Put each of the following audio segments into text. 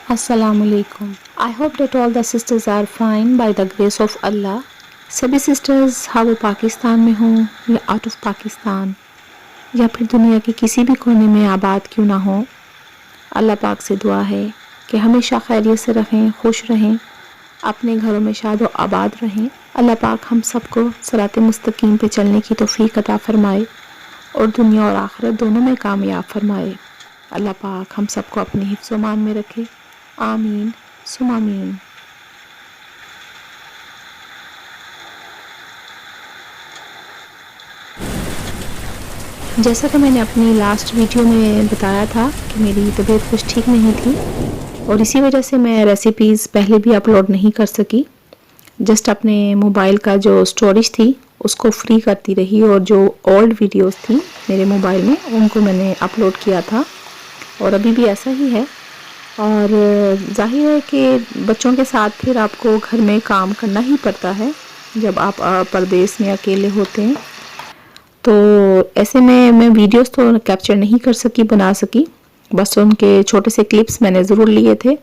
Assalamualaikum. I hope that all the sisters are fine by the grace of Allah. सभी sisters हाँ वो पाकिस्तान में हों या आउट ऑफ पाकिस्तान या फिर दुनिया के किसी भी कोने में आबाद क्यों ना हो, अल्लाह पाक से दुआ है कि हमेशा खैरियत से रहें, खुश रहें, अपने घरों में शाद व आबाद रहें। अल्लाह पाक हम सबको सिरात मुस्तकीम पे चलने की तौफीक अता फरमाए और दुनिया और आखिरत दोनों में कामयाब फरमाए। अल्लाह पाक हम सबको अपने हिफ्ज़ व मान में रखे। आमीन सुम आमीन। जैसा कि मैंने अपनी लास्ट वीडियो में बताया था कि मेरी तबीयत कुछ ठीक नहीं थी और इसी वजह से मैं रेसिपीज़ पहले भी अपलोड नहीं कर सकी। जस्ट अपने मोबाइल का जो स्टोरेज थी उसको फ्री करती रही और जो ओल्ड वीडियोस थी मेरे मोबाइल में उनको मैंने अपलोड किया था और अभी भी ऐसा ही है। और जाहिर है कि बच्चों के साथ फिर आपको घर में काम करना ही पड़ता है जब आप परदेश में अकेले होते हैं, तो ऐसे में मैं वीडियोस तो कैप्चर नहीं कर सकी, बना सकी, बस उनके छोटे से क्लिप्स मैंने ज़रूर लिए थे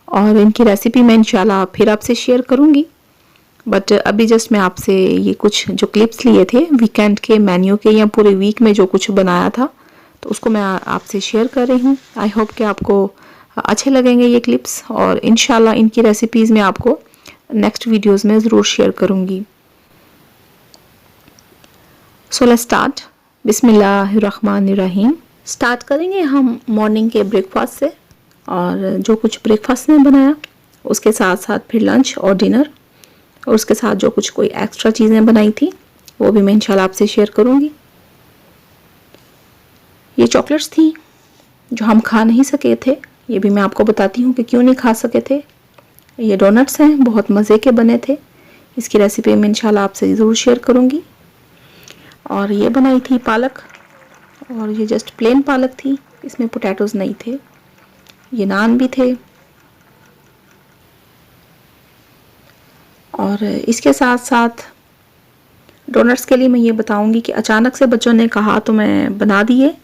और इनकी रेसिपी मैं इंशाल्लाह फिर आपसे शेयर करूँगी। बट अभी जस्ट मैं आपसे ये कुछ जो क्लिप्स लिए थे वीकेंड के मेन्यू के या पूरे वीक में जो कुछ बनाया था तो उसको मैं आपसे शेयर कर रही हूँ। आई होप कि आपको अच्छे लगेंगे ये क्लिप्स और इंशाल्लाह इनकी रेसिपीज़ मैं आपको नेक्स्ट वीडियोस में ज़रूर शेयर करूँगी। So let's start. बिस्मिल्लाहिर्रहमानिर्रहीम। स्टार्ट करेंगे हम मॉर्निंग के ब्रेकफास्ट से और जो कुछ ब्रेकफास्ट में बनाया उसके साथ साथ फिर लंच और डिनर और उसके साथ जो कुछ कोई एक्स्ट्रा चीज़ें बनाई थी वो भी मैं इंशाल्लाह आपसे शेयर करूँगी। ये चॉकलेट्स थी जो हम खा नहीं सके थे, ये भी मैं आपको बताती हूँ कि क्यों नहीं खा सके थे। ये डोनट्स हैं, बहुत मज़े के बने थे, इसकी रेसिपी मैं इंशाल्लाह आपसे ज़रूर शेयर करूँगी। और ये बनाई थी पालक और ये जस्ट प्लेन पालक थी, इसमें पोटैटोज़ नहीं थे। ये नान भी थे और इसके साथ साथ डोनट्स के लिए मैं ये बताऊँगी कि अचानक से बच्चों ने कहा तो मैं बना दिए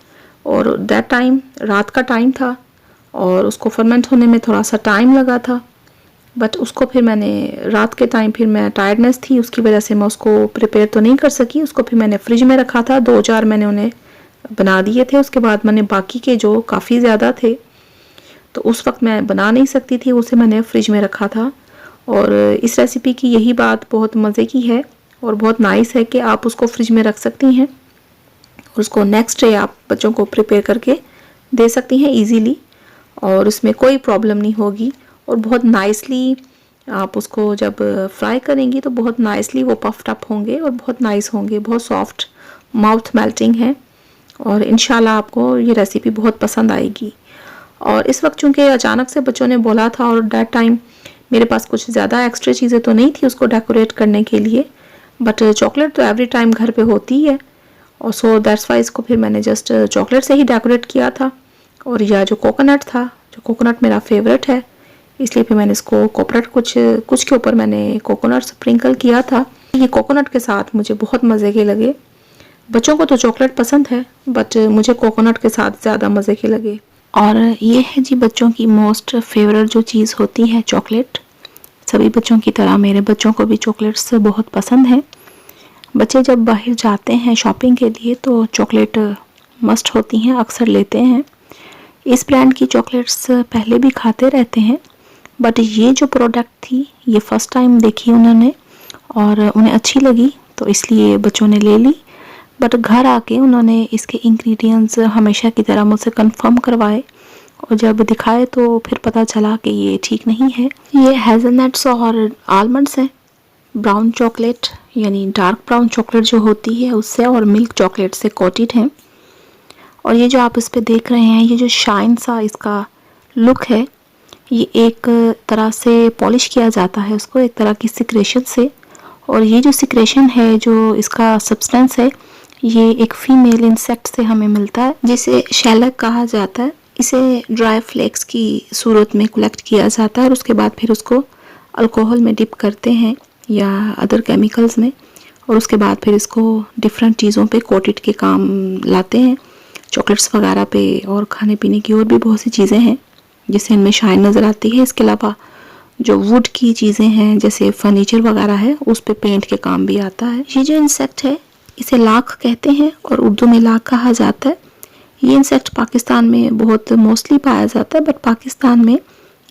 और दैट टाइम रात का टाइम था और उसको फर्मेंट होने में थोड़ा सा टाइम लगा था, बट उसको फिर मैंने रात के टाइम फिर मैं टायर्डनेस थी उसकी वजह से मैं उसको प्रिपेयर तो नहीं कर सकी। उसको फिर मैंने फ्रिज में रखा था, 2-4 मैंने उन्हें बना दिए थे। उसके बाद मैंने बाकी के जो काफ़ी ज़्यादा थे तो उस वक्त मैं बना नहीं सकती थी, उसे मैंने फ्रिज में रखा था। और इस रेसिपी की यही बात बहुत मज़े की है और बहुत नाइस है कि आप उसको फ्रिज में रख सकती हैं और उसको नेक्स्ट डे आप बच्चों को प्रिपेयर करके दे सकती हैं ईज़िली और उसमें कोई प्रॉब्लम नहीं होगी। और बहुत नाइसली आप उसको जब फ्राई करेंगी तो बहुत नाइसली वो पफ्ड अप होंगे और बहुत नाइस होंगे, बहुत सॉफ्ट, माउथ मेल्टिंग है और इंशाल्लाह आपको ये रेसिपी बहुत पसंद आएगी। और इस वक्त चूँकि अचानक से बच्चों ने बोला था और दैट टाइम मेरे पास कुछ ज़्यादा एक्स्ट्रा चीज़ें तो नहीं थी उसको डेकोरेट करने के लिए, बट चॉकलेट तो एवरी टाइम घर पे होती ही है और सो दैट्स वाई इसको फिर मैंने जस्ट चॉकलेट से ही डेकोरेट किया था। और यह जो कोकोनट था, जो कोकोनट मेरा फेवरेट है, इसलिए फिर मैंने इसको कोकोनट कुछ के ऊपर मैंने कोकोनट स्प्रिंकल किया था। ये कोकोनट के साथ मुझे बहुत मज़े के लगे। बच्चों को तो चॉकलेट पसंद है बट मुझे कोकोनट के साथ ज़्यादा मज़े के लगे। और ये है जी बच्चों की मोस्ट फेवरेट जो चीज़ होती है चॉकलेट। सभी बच्चों की तरह मेरे बच्चों को भी चॉकलेट्स बहुत पसंद है। बच्चे जब बाहर जाते हैं शॉपिंग के लिए तो चॉकलेट मस्ट होती हैं, अक्सर लेते हैं। इस ब्रांड की चॉकलेट्स पहले भी खाते रहते हैं बट ये जो प्रोडक्ट थी ये फ़र्स्ट टाइम देखी उन्होंने और उन्हें अच्छी लगी तो इसलिए बच्चों ने ले ली। बट घर आके उन्होंने इसके इंग्रेडिएंट्स हमेशा की तरह मुझसे कंफर्म करवाए और जब दिखाए तो फिर पता चला कि ये ठीक नहीं है। ये हेज़लनट्स और आलमंड्स हैं, ब्राउन चॉकलेट यानी डार्क ब्राउन चॉकलेट जो होती है उससे और मिल्क चॉकलेट से कोटेड है। और ये जो आप इस पे देख रहे हैं, ये जो शाइन सा इसका लुक है, ये एक तरह से पॉलिश किया जाता है उसको एक तरह की सिक्रेशन से। और ये जो सिक्रेशन है, जो इसका सब्सटेंस है, ये एक फीमेल इंसेक्ट से हमें मिलता है जिसे शेलक कहा जाता है। इसे ड्राई फ्लेक्स की सूरत में कलेक्ट किया जाता है और उसके बाद फिर उसको अल्कोहल में डिप करते हैं या अदर केमिकल्स में और उसके बाद फिर इसको डिफरेंट चीज़ों पे कोटेड के काम लाते हैं, चॉकलेट्स वगैरह पे और खाने पीने की और भी बहुत सी चीज़ें हैं जिससे इनमें शाइन नज़र आती है। इसके अलावा जो वुड की चीज़ें हैं जैसे फर्नीचर वगैरह है उस पे पेंट के काम भी आता है। ये जो इंसेक्ट है इसे लाख कहते हैं और उर्दू में लाख कहा जाता है। ये इंसेक्ट पाकिस्तान में बहुत मोस्टली पाया जाता है, बट पाकिस्तान में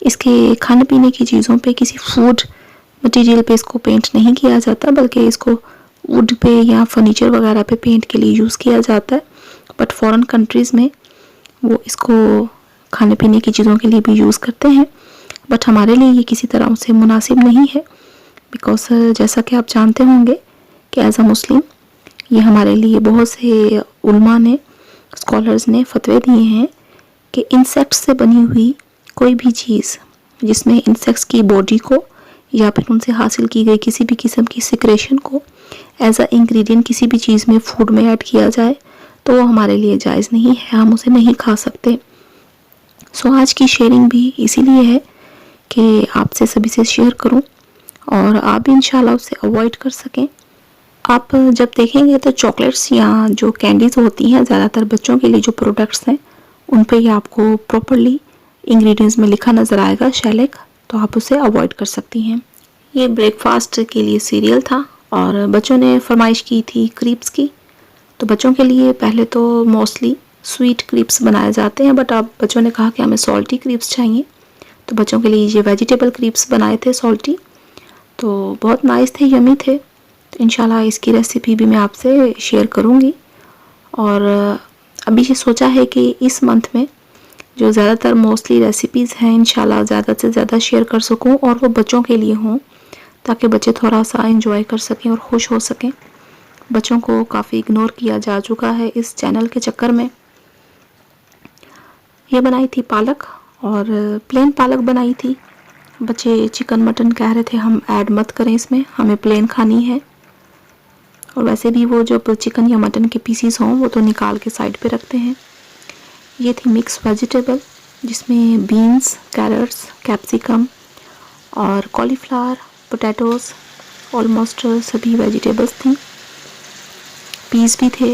इसके खाने पीने की चीज़ों पे, किसी फूड मटेरियल पे इसको पेंट नहीं किया जाता, बल्कि इसको वुड पे या फर्नीचर वगैरह पे पेंट के लिए यूज़ किया जाता है। बट फॉरेन कंट्रीज़ में वो इसको खाने पीने की चीज़ों के लिए भी यूज़ करते हैं, बट हमारे लिए ये किसी तरह से मुनासिब नहीं है। बिकॉज जैसा कि आप जानते होंगे कि एज अ मुस्लिम ये हमारे लिए बहुत से उलमा ने, स्कॉलर्स ने फतवे दिए हैं कि इंसेक्ट से बनी हुई कोई भी चीज़ जिसमें इंसेक्ट्स की बॉडी को या फिर उनसे हासिल की गई किसी भी किस्म की सिक्रेशन को एज अ इंग्रेडिएंट किसी भी चीज़ में, फूड में ऐड किया जाए तो वो हमारे लिए जायज़ नहीं है, हम उसे नहीं खा सकते। सो आज की शेयरिंग भी इसीलिए है कि आपसे सभी से शेयर करूं और आप भी इंशाल्लाह उसे अवॉइड कर सकें। आप जब देखेंगे तो चॉकलेट्स या जो कैंडीज़ होती हैं, ज़्यादातर बच्चों के लिए जो प्रोडक्ट्स हैं उन पे ही आपको प्रॉपरली इंग्रेडिएंट्स में लिखा नज़र आएगा शैलेक, तो आप उसे अवॉइड कर सकती हैं। ये ब्रेकफास्ट के लिए सीरियल था और बच्चों ने फरमाइश की थी क्रीप्स की, तो बच्चों के लिए पहले तो मोस्टली स्वीट क्रीप्स बनाए जाते हैं, बट अब बच्चों ने कहा कि हमें सॉल्टी क्रीप्स चाहिए, तो बच्चों के लिए ये वेजिटेबल क्रीप्स बनाए थे सॉल्टी, तो बहुत नाइस थे, यमी थे। तो इंशाल्लाह इसकी रेसिपी भी मैं आपसे शेयर करूँगी। और अभी ये सोचा है कि इस मंथ में जो ज़्यादातर मोस्टली रेसिपीज़ हैं इंशाल्लाह ज़्यादा से ज़्यादा शेयर कर सकूं और वो बच्चों के लिए हों, ताकि बच्चे थोड़ा सा एंजॉय कर सकें और खुश हो सकें। बच्चों को काफ़ी इग्नोर किया जा चुका है इस चैनल के चक्कर में। ये बनाई थी पालक और प्लेन पालक बनाई थी। बच्चे चिकन मटन कह रहे थे हम ऐड मत करें इसमें, हमें प्लेन खानी है। और वैसे भी वो जो चिकन या मटन के पीसीस हों वो तो निकाल के साइड पे रखते हैं। ये थी मिक्स वेजिटेबल जिसमें बीन्स, कैरेट्स, कैप्सिकम और कॉलीफ्लावर, पोटैटोज़, ऑलमोस्ट सभी वेजिटेबल्स थी। पीस भी थे।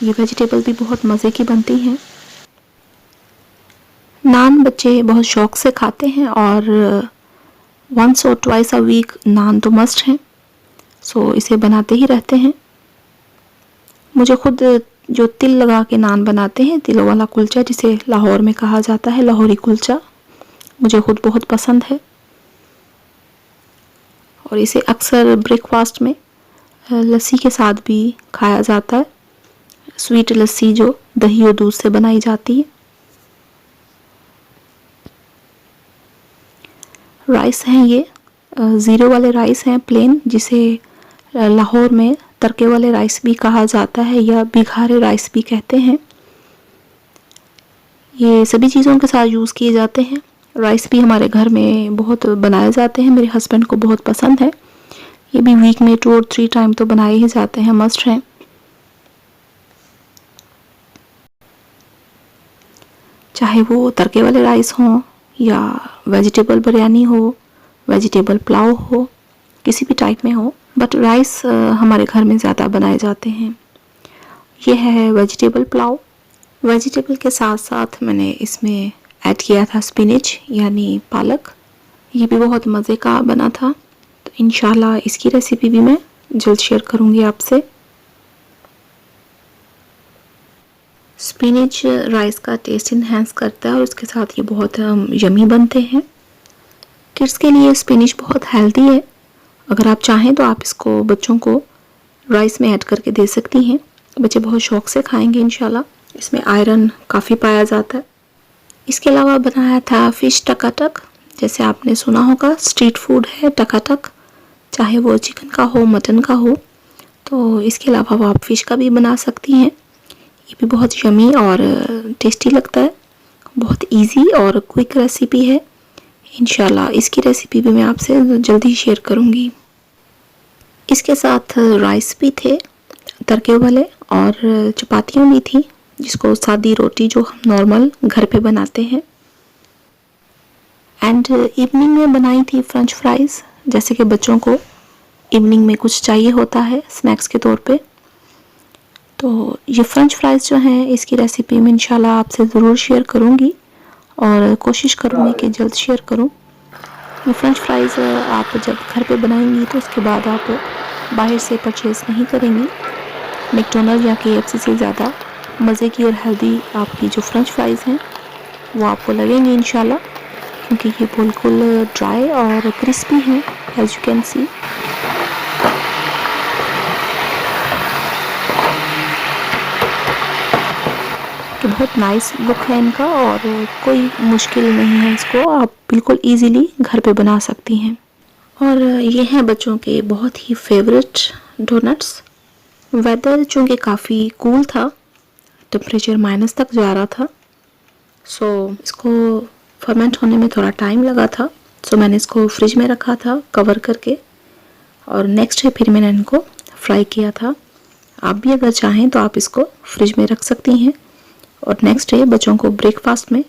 ये वेजिटेबल भी बहुत मज़े की बनती हैं। नान बच्चे बहुत शौक़ से खाते हैं और वंस और ट्वाइस अ वीक नान तो मस्ट हैं, सो इसे बनाते ही रहते हैं। मुझे खुद जो तिल लगा के नान बनाते हैं, तिलों वाला कुलचा जिसे लाहौर में कहा जाता है, लाहौरी कुलचा, मुझे खुद बहुत पसंद है और इसे अक्सर ब्रेकफास्ट में लस्सी के साथ भी खाया जाता है। स्वीट लस्सी जो दही और दूध से बनाई जाती है। राइस हैं ये ज़ीरो वाले राइस हैं, प्लेन, जिसे लाहौर में तड़के वाले राइस भी कहा जाता है या बिघारे राइस भी कहते हैं। ये सभी चीज़ों के साथ यूज़ किए जाते हैं। राइस भी हमारे घर में बहुत बनाए जाते हैं, मेरे हस्बैंड को बहुत पसंद है। ये भी वीक में 2 और 3 टाइम तो बनाए ही जाते हैं, मस्ट हैं। चाहे वो तड़के वाले राइस हों या वेजिटेबल बिरयानी हो, वेजिटेबल पुलाव हो, किसी भी टाइप में हो, बट राइस हमारे घर में ज़्यादा बनाए जाते हैं। ये है वेजिटेबल पुलाव। वेजिटेबल के साथ साथ मैंने इसमें ऐड किया था स्पिनच यानी पालक। ये भी बहुत मज़े का बना था, तो इंशाल्लाह इसकी रेसिपी भी मैं जल्द शेयर करूँगी आपसे। स्पिनच राइस का टेस्ट इन्हेंस करता है और उसके साथ ये बहुत यमी बनते हैं। किड्स के लिए स्पिनच बहुत हेल्दी है। अगर आप चाहें तो आप इसको बच्चों को राइस में ऐड करके दे सकती हैं, बच्चे बहुत शौक़ से खाएंगे इंशाल्लाह। इसमें आयरन काफ़ी पाया जाता है। इसके अलावा बनाया था फ़िश टकाटक, जैसे आपने सुना होगा स्ट्रीट फूड है टकाटक, चाहे वो चिकन का हो, मटन का हो। तो इसके अलावा वो आप फ़िश का भी बना सकती हैं। ये भी बहुत यमी और टेस्टी लगता है। बहुत इजी और क्विक रेसिपी है। इंशाल्लाह इसकी रेसिपी भी मैं आपसे जल्दी शेयर करूँगी। इसके साथ राइस भी थे तड़के वाले और चपातियाँ भी थी, जिसको सादी रोटी जो हम नॉर्मल घर पे बनाते हैं। एंड इवनिंग में बनाई थी फ्रेंच फ्राइज़, जैसे कि बच्चों को इवनिंग में कुछ चाहिए होता है स्नैक्स के तौर पे। तो ये फ़्रेंच फ्राइज़ जो हैं इसकी रेसिपी मैं इंशाल्लाह आपसे ज़रूर शेयर करूँगी और कोशिश करूँगी कि जल्द शेयर करूँ। ये फ़्रेंच फ्राइज़ आप जब घर पे बनाएंगी तो उसके बाद आप बाहर से परचेज़ नहीं करेंगी। मैकडॉनल्ड या KFC से ज़्यादा मज़े की और हेल्दी आपकी जो फ़्रेंच फ्राइज़ हैं वो आपको लगेंगे इंशाल्लाह, क्योंकि ये बिल्कुल ड्राई और क्रिस्पी हैं एज़ यू कैन सी। तो बहुत नाइस लुक है इनका और कोई मुश्किल नहीं है, इसको आप बिल्कुल इजीली घर पे बना सकती हैं। और ये हैं बच्चों के बहुत ही फेवरेट डोनट्स। वेदर चूँकि काफ़ी कूल था, टेम्परेचर माइनस तक जा रहा था, सो इसको फर्मेंट होने में थोड़ा टाइम लगा था। सो मैंने इसको फ्रिज में रखा था कवर करके और नेक्स्ट डे फिर मैंने इनको फ्राई किया था। आप भी अगर चाहें तो आप इसको फ्रिज में रख सकती हैं और नेक्स्ट डे बच्चों को ब्रेकफास्ट में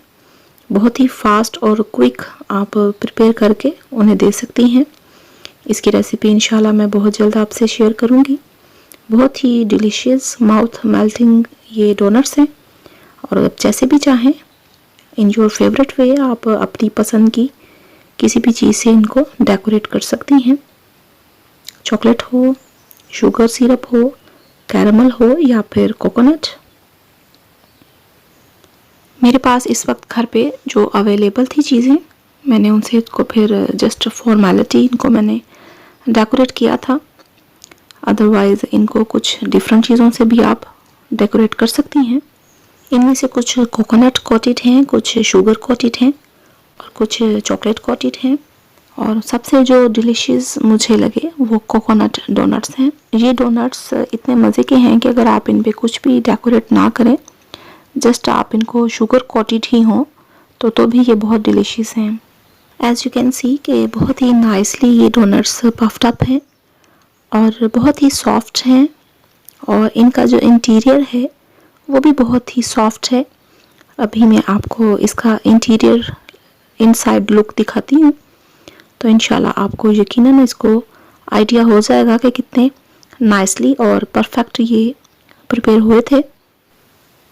बहुत ही फास्ट और क्विक आप प्रिपेयर करके उन्हें दे सकती हैं। इसकी रेसिपी इंशाल्लाह मैं बहुत जल्द आपसे शेयर करूंगी। बहुत ही डिलीशियस माउथ मेल्टिंग ये डोनट्स हैं और आप जैसे भी चाहें इन योर फेवरेट वे आप अपनी पसंद की किसी भी चीज़ से इनको डेकोरेट कर सकती हैं। चॉकलेट हो, शुगर सिरप हो, कैरमल हो या फिर कोकोनट। मेरे पास इस वक्त घर पे जो अवेलेबल थी चीज़ें मैंने उनसे इसको फिर जस्ट फॉर्मेलिटी इनको मैंने डेकोरेट किया था। अदरवाइज़ इनको कुछ डिफरेंट चीज़ों से भी आप डेकोरेट कर सकती हैं। इनमें से कुछ कोकोनट कोटेड हैं, कुछ शुगर कोटेड हैं और कुछ चॉकलेट कोटेड हैं और सबसे जो डिलीशियस मुझे लगे वो कोकोनट डोनट्स हैं। ये डोनट्स इतने मज़े के हैं कि अगर आप इन पे कुछ भी डेकोरेट ना करें, जस्ट आप इनको शुगर कोटेड ही हों तो भी ये बहुत डिलीशियस हैं। एज़ यू कैन सी कि बहुत ही नाइसली ये डोनट्स पफ्ड अप हैं और बहुत ही सॉफ्ट हैं और इनका जो इंटीरियर है वो भी बहुत ही सॉफ्ट है। अभी मैं आपको इसका इंटीरियर इनसाइड लुक दिखाती हूँ तो इंशाल्लाह आपको यकीनन इसको आइडिया हो जाएगा कि कितने नाइसली और परफेक्ट ये प्रिपेयर हुए थे।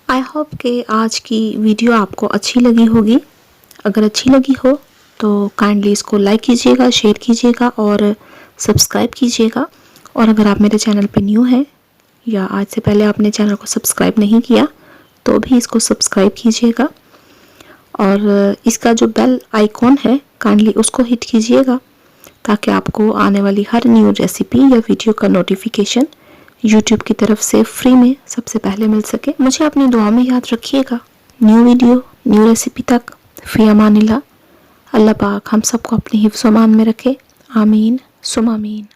आई होप कि आज की वीडियो आपको अच्छी लगी होगी। अगर अच्छी लगी हो तो काइंडली इसको लाइक कीजिएगा, शेयर कीजिएगा और सब्सक्राइब कीजिएगा। और अगर आप मेरे चैनल पे न्यू हैं या आज से पहले आपने चैनल को सब्सक्राइब नहीं किया तो भी इसको सब्सक्राइब कीजिएगा और इसका जो बेल आइकॉन है काइंडली उसको हिट कीजिएगा ताकि आपको आने वाली हर न्यू रेसिपी या वीडियो का नोटिफिकेशन यूट्यूब की तरफ से फ्री में सबसे पहले मिल सके। मुझे अपनी दुआ में याद रखिएगा। न्यू वीडियो न्यू रेसिपी तक फ़ी अमानिल्लाह। अल्लाह पाक हम सबको अपनी हिफ्ज़-ओ-अमान में रखे। आमीन सुम आमीन।